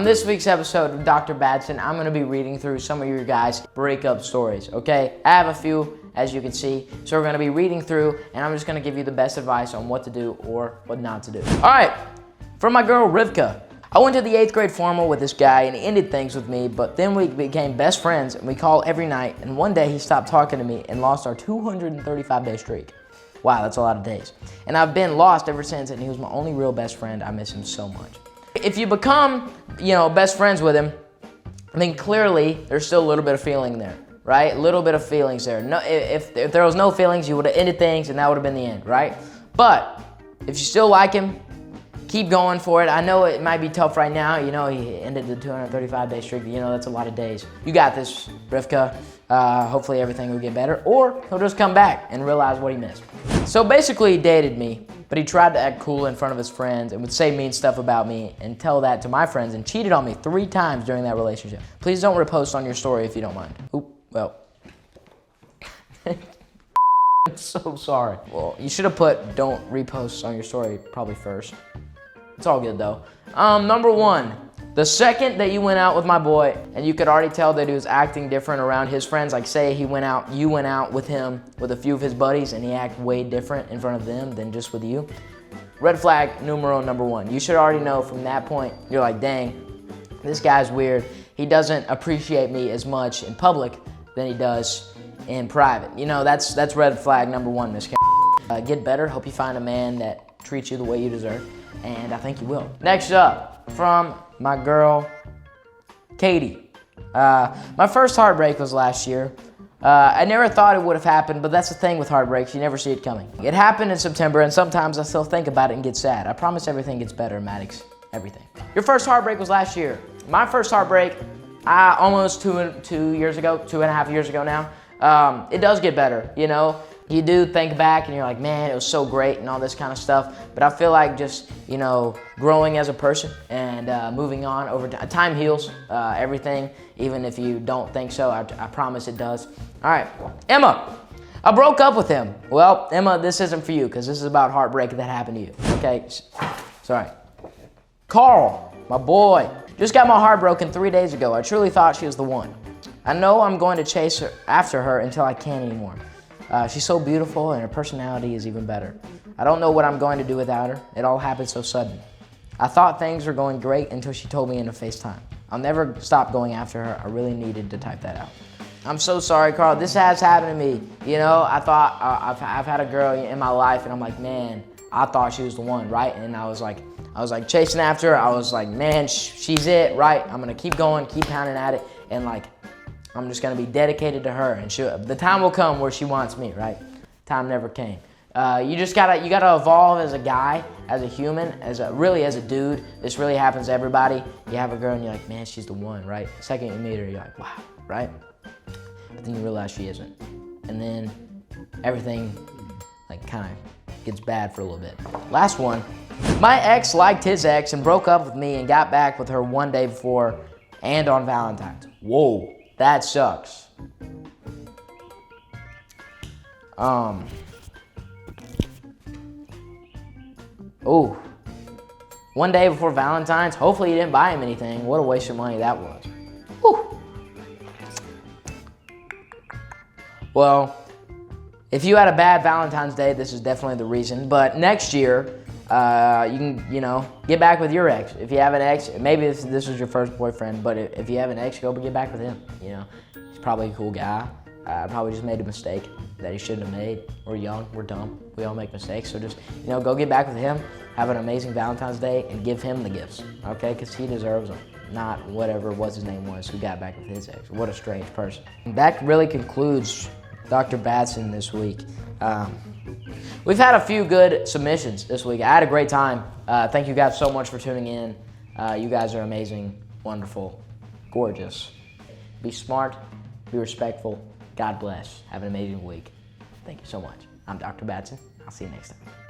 On this week's episode of Dr. Batson, I'm going to be reading through some of your guys' breakup stories, okay? I have a few, as you can see, so we're going to be reading through, and I'm just going to give you the best advice on what to do or what not to do. All right, for my girl Rivka. I went to the 8th grade formal with this guy, and he ended things with me, but then we became best friends, and we called every night, and one day he stopped talking to me and lost our 235-day streak. Wow, that's a lot of days. And I've been lost ever since, and he was my only real best friend. I miss him so much. If you become, best friends with him, I mean, clearly there's still a little bit of feeling there, right? A little bit of feelings there. No, if there was no feelings, you would have ended things, and that would have been the end, right? But if you still like him, keep going for it. I know it might be tough right now. He ended the 235-day streak. That's a lot of days. You got this, Rivka. Hopefully everything will get better, or he'll just come back and realize what he missed. So basically, he dated me, but he tried to act cool in front of his friends and would say mean stuff about me and tell that to my friends and cheated on me 3 times during that relationship. Please don't repost on your story if you don't mind. Oop, well. I'm so sorry. Well, you should have put don't repost on your story probably first. It's all good though. Number 1, the second that you went out with my boy and you could already tell that he was acting different around his friends, like say you went out with him with a few of his buddies and he acted way different in front of them than just with you. Red flag numero number 1. You should already know from that point, you're like, dang, this guy's weird. He doesn't appreciate me as much in public than he does in private. That's red flag number 1, Miss K. Get better. Hope you find a man that treats you the way you deserve. And I think you will. Next up, from my girl, Katie. My first heartbreak was last year. I never thought it would have happened, but that's the thing with heartbreaks, you never see it coming. It happened in September, and sometimes I still think about it and get sad. I promise everything gets better, Maddox. Everything. Your first heartbreak was last year. My first heartbreak, almost 2 years ago, 2.5 years ago now. It does get better, You do think back and you're like, man, it was so great and all this kind of stuff. But I feel like just, growing as a person and moving on over time. Time heals everything, even if you don't think so. I promise it does. All right, Emma. I broke up with him. Well, Emma, this isn't for you because this is about heartbreak that happened to you. Okay, sorry. Carl, my boy. Just got my heart broken 3 days ago. I truly thought she was the one. I know I'm going to chase after her until I can't anymore. She's so beautiful and her personality is even better. I don't know what I'm going to do without her. It all happened so sudden. I thought things were going great until she told me in a FaceTime. I'll never stop going after her. I really needed to type that out. I'm so sorry, Carl. This has happened to me. I thought I've had a girl in my life and I'm like, man, I thought she was the one, right? And I was like chasing after her. I was like, man, she's it, right? I'm gonna keep going, keep pounding at it, and I'm just gonna be dedicated to her, and the time will come where she wants me, right? Time never came. You gotta evolve as a guy, as a human, really as a dude. This really happens to everybody. You have a girl and you're like, man, she's the one, right? The second you meet her, you're like, wow, right? But then you realize she isn't, and then everything kind of gets bad for a little bit. Last one. My ex liked his ex and broke up with me and got back with her one day before and on Valentine's. Whoa. That sucks. Oh, one day before Valentine's. Hopefully you didn't buy him anything. What a waste of money that was. Whew. Well, if you had a bad Valentine's Day, this is definitely the reason. But next year, you can, get back with your ex. If you have an ex, maybe this was your first boyfriend, but if you have an ex, go get back with him. He's probably a cool guy. Probably just made a mistake that he shouldn't have made. We're young, we're dumb, we all make mistakes. So just, go get back with him, have an amazing Valentine's Day, and give him the gifts, okay? Because he deserves them, not whatever his name was who got back with his ex. What a strange person. That really concludes Dr. Batson this week. We've had a few good submissions this week. I had a great time. Thank you guys so much for tuning in. You guys are amazing, wonderful, gorgeous. Be smart, be respectful. God bless. Have an amazing week. Thank you so much. I'm Dr. Batson. I'll see you next time.